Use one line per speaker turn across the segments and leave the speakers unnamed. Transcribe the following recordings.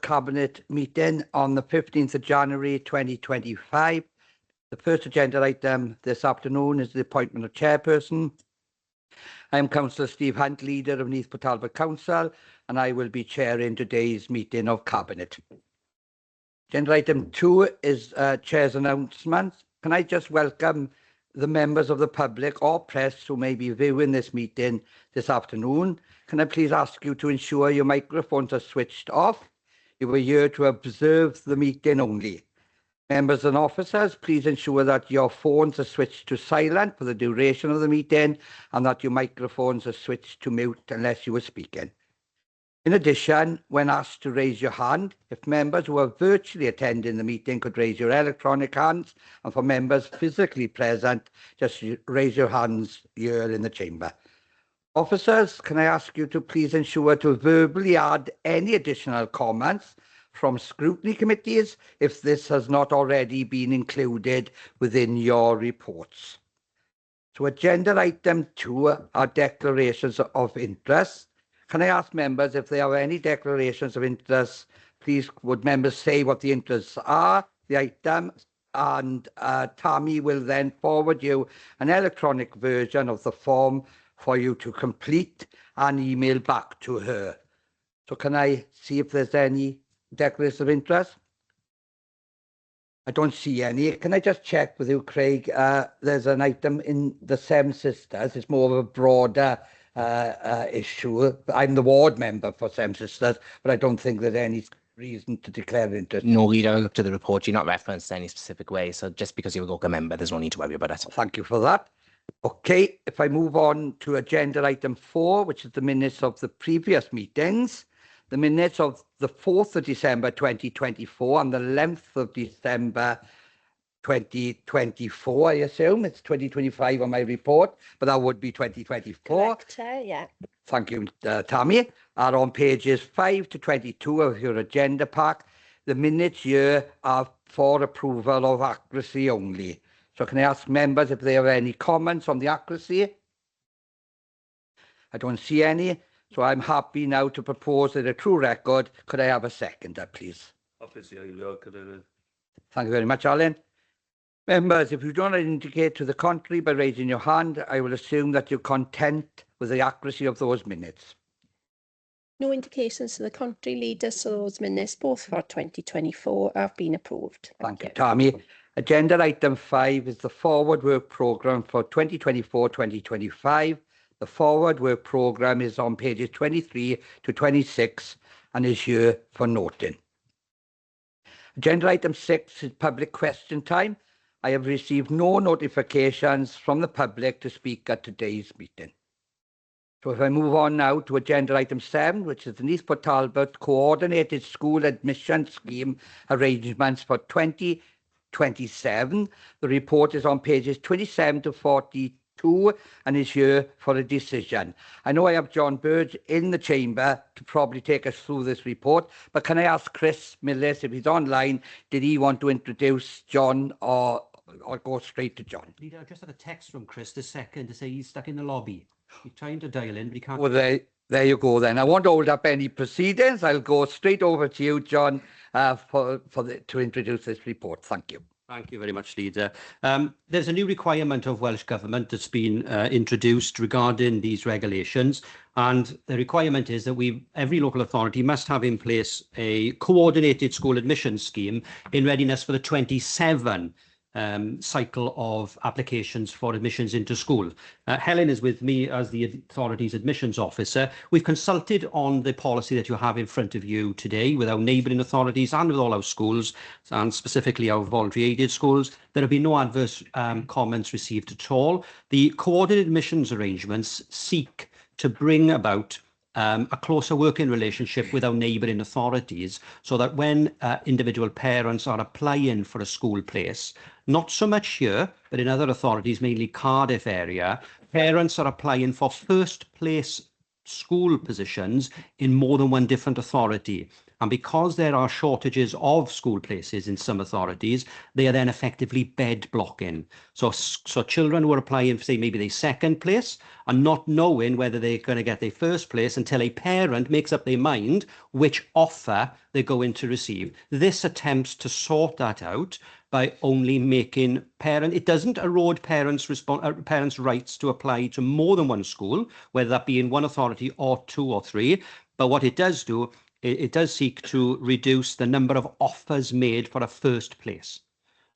Cabinet meeting on the 15th of January 2025. The first agenda item this afternoon is the appointment of chairperson. I am Councillor Steve Hunt, leader of Neath Talbot Council, and I will be chairing today's meeting of Cabinet. Agenda item 2 is Chair's announcements. Can I just welcome the members of the public or press who may be viewing this meeting this afternoon? Can I please ask you to ensure your microphones are switched off? You are here to observe the meeting only. Members and officers, please ensure that your phones are switched to silent for the duration of the meeting and that your microphones are switched to mute unless you are speaking. In addition, when asked to raise your hand, if members who are virtually attending the meeting could raise your electronic hands, and for members physically present, just raise your hands here in the chamber. Officers, can I ask you to please ensure to verbally add any additional comments from scrutiny committees if this has not already been included within your reports. So agenda item 2 are declarations of interest. Can I ask members if there are any declarations of interest? Please, would members say what the interests are, the item, and Tammy will then forward you an electronic version of the form for you to complete and email back to her. So can I see if there's any declarations of interest? I don't see any. Can I just check with you, Craig? There's an item in the Seven Sisters. It's more of a broader issue. I'm the ward member for Seven Sisters, but I don't think there's any reason to declare interest.
No, we don't look to the report. You're not referenced in any specific way. So just because you're a local member, there's no need to worry about it.
Thank you for that. Okay, if I move on to agenda item 4, which is the minutes of the previous meetings, the minutes of the 4th of December 2024 and the 11th of December 2024, I assume. It's 2025 on my report, but that would be 2024.
Correct, yeah.
Thank you, Tammy. Are on pages 5 to 22 of your agenda pack. The minutes here are for approval of accuracy only. So can I ask members if they have any comments on the accuracy? I don't see any. So I'm happy now to propose that a true record. Could I have a seconder, please? Thank you very much, Alan. Members, if you do not indicate to the contrary by raising your hand, I will assume that you're content with the accuracy of those minutes.
No indications to the contrary, leader, so those minutes, both for 2024, have been approved.
Thank you, Tammy. Agenda item 5 is the Forward Work Programme for 2024-2025. The Forward Work Programme is on pages 23 to 26 and is here for noting. Agenda item 6 is public question time. I have received no notifications from the public to speak at today's meeting. So if I move on now to agenda item 7, which is the Neath Talbot Coordinated School Admission Scheme Arrangements for 2027. The report is on pages 27 to 42 and is here for a decision. I know I have John Burge in the chamber to probably take us through this report, but can I ask Chris Millis, if he's online, did he want to introduce John or go straight to John?
Leader, I just had a text from Chris this second to say he's stuck in the lobby. He's trying to dial in, but he can't.
Well, there you go then. I won't hold up any proceedings. I'll go straight over to you, John, to introduce this report. Thank you.
Thank you very much, Leader. There's a new requirement of Welsh Government that's been introduced regarding these regulations, and the requirement is that every local authority must have in place a coordinated school admissions scheme in readiness for the 27 cycle of applications for admissions into school. Helen is with me as the authority's admissions officer. We've consulted on the policy that you have in front of you today with our neighbouring authorities and with all our schools, and specifically our voluntary aided schools. There have been no adverse comments received at all. The coordinated admissions arrangements seek to bring about a closer working relationship with our neighbouring authorities, so that when individual parents are applying for a school place, not so much here, but in other authorities, mainly Cardiff area, parents are applying for first place school positions in more than one different authority. And because there are shortages of school places in some authorities, they are then effectively bed blocking. So children who are applying for, say, maybe their second place and not knowing whether they're going to get their first place until a parent makes up their mind which offer they're going to receive. This attempts to sort that out by only making it doesn't erode parents' rights to apply to more than one school, whether that be in one authority or 2 or 3. But what it does do, it does seek to reduce the number of offers made for a first place.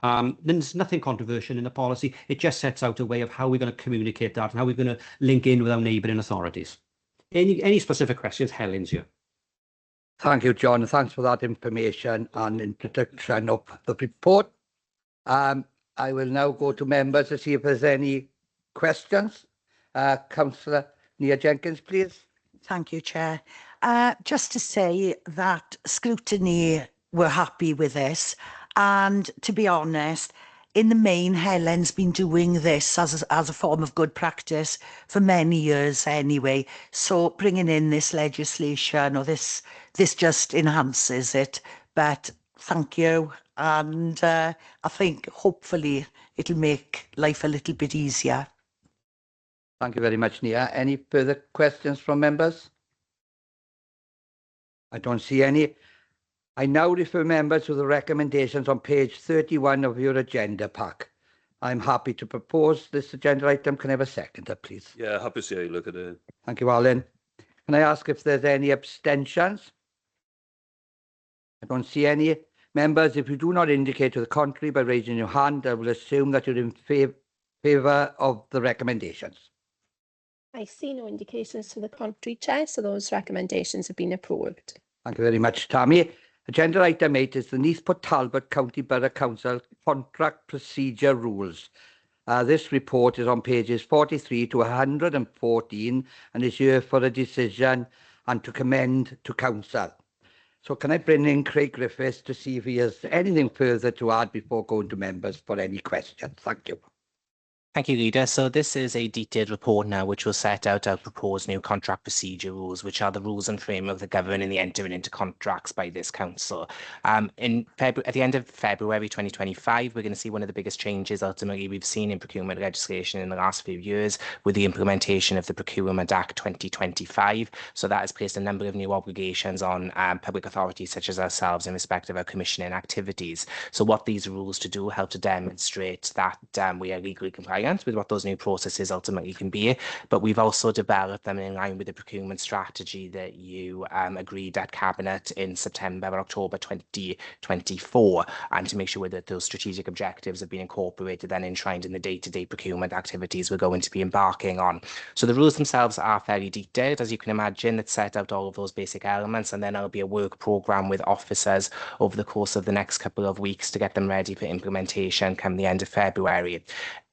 There's nothing controversial in the policy. It just sets out a way of how we're going to communicate that and how we're going to link in with our neighbouring authorities. Any specific questions? Helen's here.
Thank you, John. Thanks for that information and introduction of the report. I will now go to members to see if there's any questions. Councillor Neath Jenkins, please.
Thank you, Chair. Just to say that scrutiny were happy with this, and to be honest, in the main, Helen's been doing this as a form of good practice for many years anyway. So bringing in this legislation or this just enhances it. But thank you, and I think hopefully it'll make life a little bit easier.
Thank you very much, Neath. Any further questions from members? I don't see any. I now refer members to the recommendations on page 31 of your agenda pack. I'm happy to propose this agenda item. Can I have a seconder, please?
Yeah, happy to see how you look at it.
Thank you, Alan. Can I ask if there's any abstentions? I don't see any. Members, if you do not indicate to the contrary by raising your hand, I will assume that you're in favour of the recommendations.
I see no indications to the contrary, Chair, so those recommendations have been approved.
Thank you very much, Tammy. Agenda item 8 is the Neath Talbot County Borough Council Contract Procedure Rules. This report is on pages 43 to 114 and is here for a decision and to commend to Council. So can I bring in Craig Griffiths to see if he has anything further to add before going to members for any questions? Thank you.
Thank you, Leader. So this is a detailed report now which will set out our proposed new contract procedure rules, which are the rules and framework that govern the entering into contracts by this council. At the end of February 2025, we're going to see one of the biggest changes ultimately we've seen in procurement legislation in the last few years with the implementation of the Procurement Act 2025. So that has placed a number of new obligations on public authorities such as ourselves in respect of our commissioning activities. So what these rules to do help to demonstrate that we are legally compliant with what those new processes ultimately can be, but we've also developed them in line with the procurement strategy that you agreed at Cabinet in September or October 2024, and to make sure that those strategic objectives have been incorporated and enshrined in the day-to-day procurement activities we're going to be embarking on. So the rules themselves are fairly detailed, as you can imagine, that set out all of those basic elements, and then there'll be a work programme with officers over the course of the next couple of weeks to get them ready for implementation come the end of February.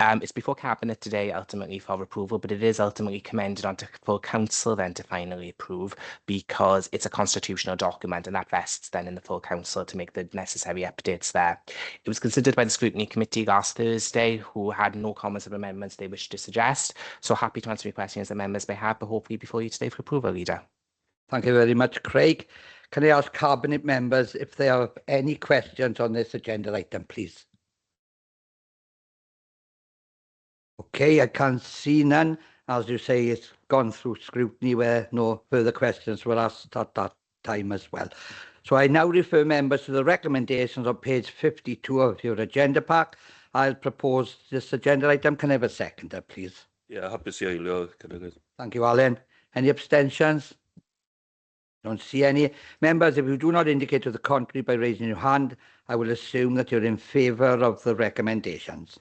It's before Cabinet today ultimately for approval, but it is ultimately commended onto full council then to finally approve, because it's a constitutional document and that vests then in the full council to make the necessary updates there. It was considered by the Scrutiny Committee last Thursday, who had no comments or amendments they wish to suggest. So happy to answer any questions that members may have, but hopefully before you today for approval, Leader.
Thank you very much, Craig. Can I ask Cabinet members if they have any questions on this agenda item, please? Okay, I can't see none. As you say, it's gone through scrutiny where no further questions were asked at that time as well. So I now refer members to the recommendations on page 52 of your agenda pack. I'll propose this agenda item. Can I have a seconder, please?
Yeah, happy to see how you look at it.
Thank you, Alan. Any abstentions? Don't see any. Members, if you do not indicate to the contrary by raising your hand, I will assume that you're in favour of the recommendations.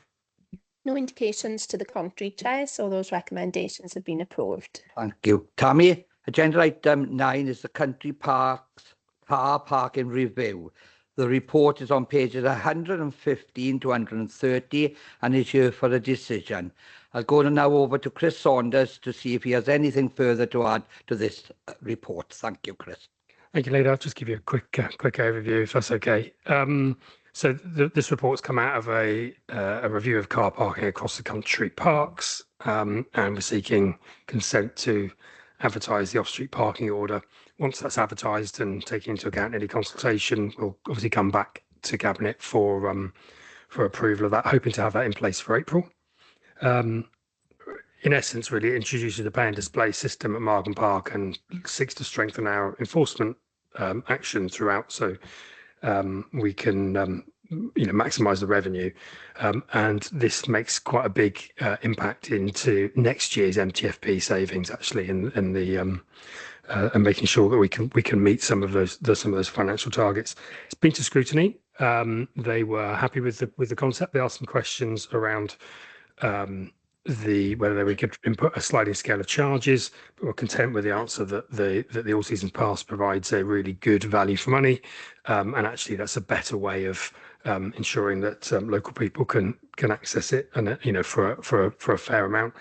No indications to the contrary, Chair, so those recommendations have been approved.
Thank you. Tammy, agenda item 9 is the Country Parks Car Parking Review. The report is on pages 115 to 130 and is here for a decision. I'll go now over to Chris Saunders to see if he has anything further to add to this report. Thank you, Chris.
Thank you, Leader. I'll just give you a quick overview, if that's okay. So this report's come out of a review of car parking across the country parks, and we're seeking consent to advertise the off-street parking order, once that's advertised and taking into account any consultation, we'll obviously come back to Cabinet for approval of that, hoping to have that in place for April. In essence, really, it introduces the pay and display system at Margam Park and seeks to strengthen our enforcement action throughout, so we can maximise the revenue, and this makes quite a big impact into next year's MTFP savings, actually, and making sure that we can meet some of those financial targets. It's been to scrutiny. They were happy with the concept. They asked some questions around whether we could input a sliding scale of charges, but we're content with the answer that the all season pass provides a really good value for money, and actually that's a better way of ensuring that local people can access it, and for a fair amount.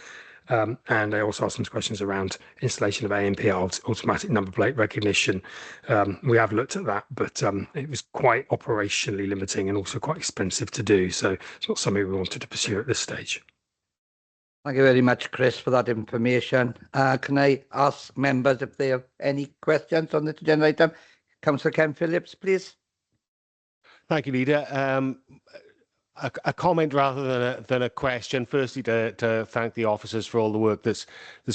And I also asked some questions around installation of ANPR, automatic number plate recognition. We have looked at that, but it was quite operationally limiting and also quite expensive to do, so it's not something we wanted to pursue at this stage.
Thank you very much, Chris, for that information. Can I ask members if they have any questions on this agenda item? Councillor Ken Phillips, please.
Thank you, Leader. A comment rather than a question. Firstly, to thank the officers for all the work that's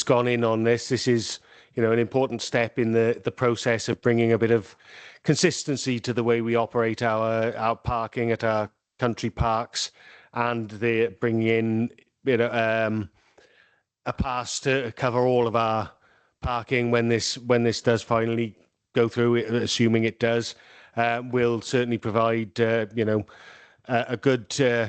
gone in on this. This is, an important step in the process of bringing a bit of consistency to the way we operate our parking at our country parks, and the bringing in a pass to cover all of our parking when this does finally go through, assuming it does, will certainly provide a good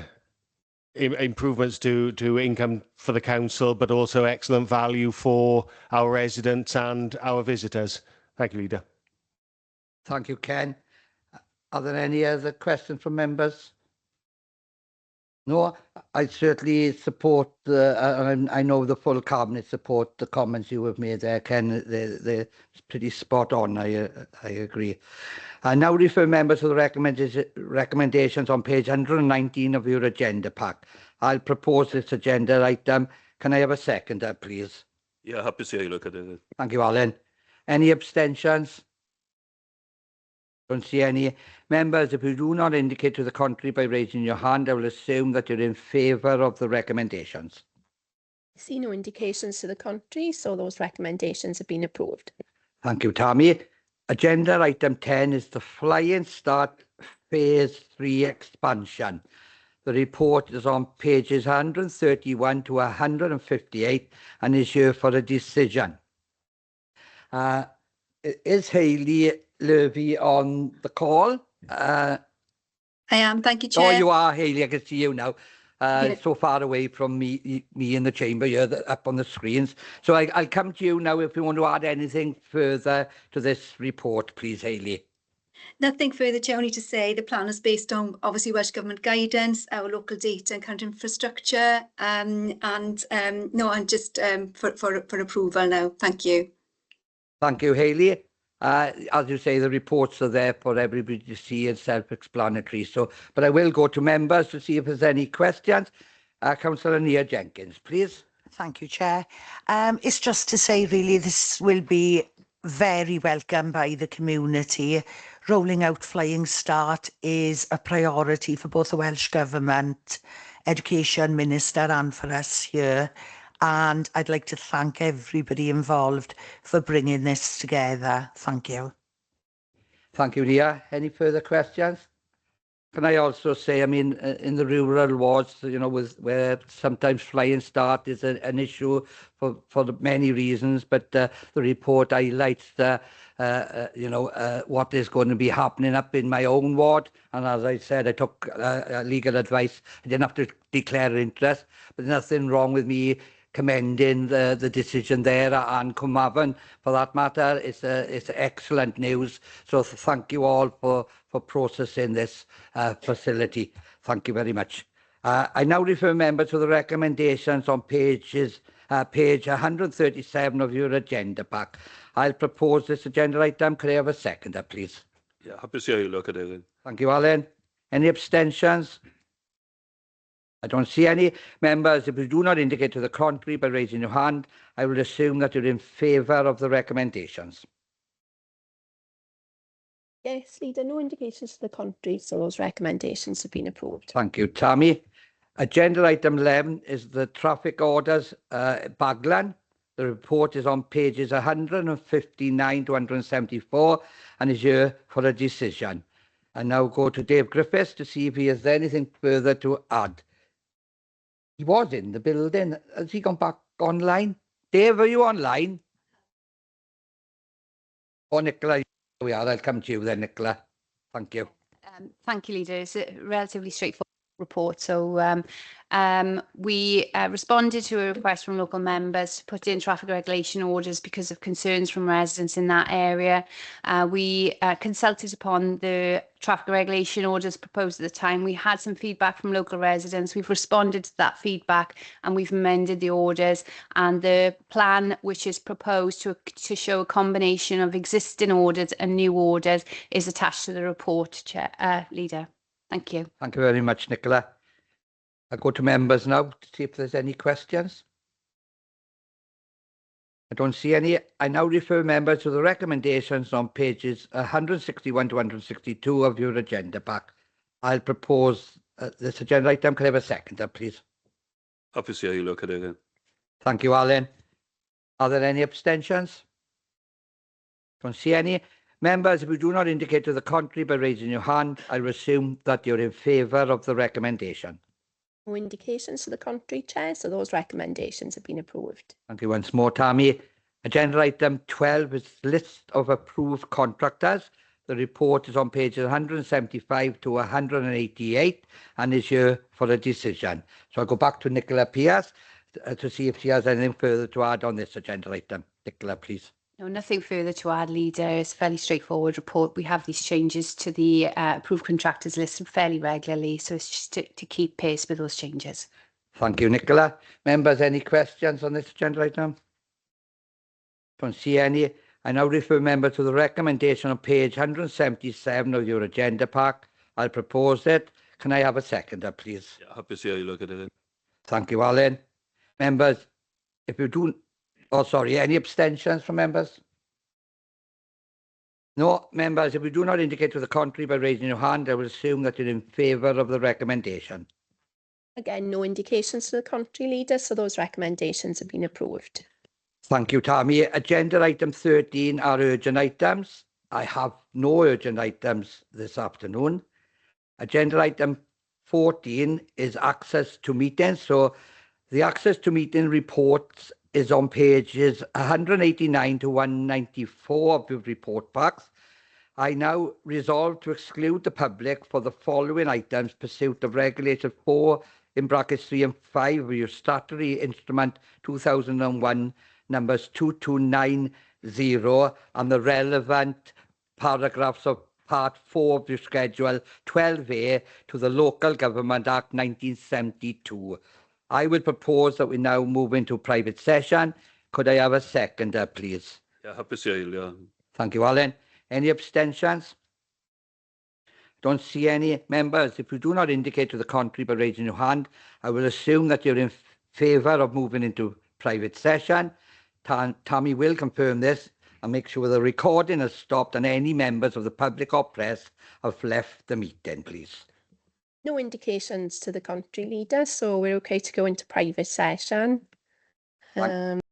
improvements to income for the council, but also excellent value for our residents and our visitors. Thank you, Leader.
Thank you, Ken. Are there any other questions from members? No, I certainly support and I know the full Cabinet support the comments you have made there, Ken. They're pretty spot on. I agree. I now refer members to the recommendations on page 119 of your agenda pack. I'll propose this agenda item. Can I have a seconder, please?
Yeah, happy to see how you look at it.
Thank you, Alan. Any abstentions? Don't see any. Members, if you do not indicate to the contrary by raising your hand, I will assume that you're in favour of the recommendations.
I see no indications to the contrary, so those recommendations have been approved.
Thank you, Tammy. Agenda item 10 is the Flying Start Phase 3 expansion. The report is on pages 131 to 158 and is here for a decision. Is Hayley Lurvy on the call?
I am, thank you, Chair.
Oh, you are, Hayley. I can see you now. So far away from me in the chamber here, up on the screens. So I'll come to you now if you want to add anything further to this report, please, Hayley.
Nothing further, Chair, only to say the plan is based on obviously Welsh Government guidance, our local data and current infrastructure, and just for approval now. Thank you.
Thank you, Hayley. As you say, the reports are there for everybody to see and self-explanatory. But I will go to members to see if there's any questions. Councillor Neath Jenkins, please.
Thank you, Chair. It's just to say, really, this will be very welcome by the community. Rolling out Flying Start is a priority for both the Welsh Government, Education Minister and for us here. And I'd like to thank everybody involved for bringing this together. Thank you.
Thank you, Neath. Any further questions? Can I also say, I mean, in the rural wards, where sometimes Flying Start is an issue for many reasons, but the report highlights what is going to be happening up in my own ward. And as I said, I took legal advice. I didn't have to declare interest, but there's nothing wrong with me commending the decision there and Carmarthen for that matter. It's excellent news. So thank you all for processing this facility. Thank you very much. I now refer members to the recommendations on page 137 of your agenda pack. I'll propose this agenda item. Could I have a seconder, please?
Yeah, happy to see how you look at it.
Thank you, Alan. Any abstentions? I don't see any. Members, if you do not indicate to the contrary by raising your hand, I will assume that you're in favour of the recommendations.
Yes, Leader, no indications to the contrary, so those recommendations have been approved.
Thank you, Tammy. Agenda item 11 is the traffic orders, Baglan. The report is on pages 159 to 174 and is here for a decision. I now go to Dave Griffiths to see if he has anything further to add. He was in the building. Has he gone back online? Dave, are you online? Oh, Nicola, here we are. I'll come to you then, Nicola. Thank you.
Thank you, Leader. It's a relatively straightforward report. So we responded to a request from local members to put in traffic regulation orders because of concerns from residents in that area. We consulted upon the traffic regulation orders proposed at the time. We had some feedback from local residents. We've responded to that feedback and we've amended the orders, and the plan which is proposed to show a combination of existing orders and new orders is attached to the report, Leader. Thank you.
Thank you very much, Nicola. I'll go to members now to see if there's any questions. I don't see any. I now refer members to the recommendations on pages 161 to 162 of your agenda pack. I'll propose this agenda item. Can I have a seconder, please?
Happy to see how you look at it again.
Thank you, Alan. Are there any abstentions? Don't see any. Members, if you do not indicate to the contrary by raising your hand, I will assume that you're in favour of the recommendation.
No indications to the contrary, Chair, so those recommendations have been approved.
Thank you once more, Tammy. Agenda item 12 is list of approved contractors. The report is on pages 175 to 188 and is here for a decision. So I'll go back to Nicola Pierce to see if she has anything further to add on this agenda item. Nicola, please.
No, nothing further to add, Leader. It's a fairly straightforward report. We have these changes to the approved contractors list fairly regularly, so it's just to keep pace with those changes.
Thank you, Nicola. Members, any questions on this agenda item? Don't see any. I now refer members to the recommendation on page 177 of your agenda pack. I'll propose it. Can I have a seconder, please?
Yeah, happy to see how you look at it.
Thank you, Alan. Members, if you do... Oh, sorry, any abstentions from members? No, members, if you do not indicate to the contrary by raising your hand, I will assume that you're in favour of the recommendation.
Again, no indications to the contrary, Leader, so those recommendations have been approved.
Thank you, Tammy. Agenda item 13 are urgent items. I have no urgent items this afternoon. Agenda item 14 is access to meetings. So the access to meeting reports is on pages 189 to 194 of the report packs. I now resolve to exclude the public for the following items pursuant of Regulation 4 in brackets 3 and 5 of your statutory instrument 2001 numbers 2290 and the relevant paragraphs of Part 4 of your Schedule 12A to the Local Government Act 1972. I will propose that we now move into private session. Could I have a seconder, please?
Yeah, happy to see how you look.
Thank you, Alan. Any abstentions? Don't see any. Members, if you do not indicate to the contrary by raising your hand, I will assume that you're in favour of moving into private session. Tammy will confirm this and make sure the recording has stopped and any members of the public or press have left the meeting, please.
No indications to the contrary, Leader, so we're okay to go into private session.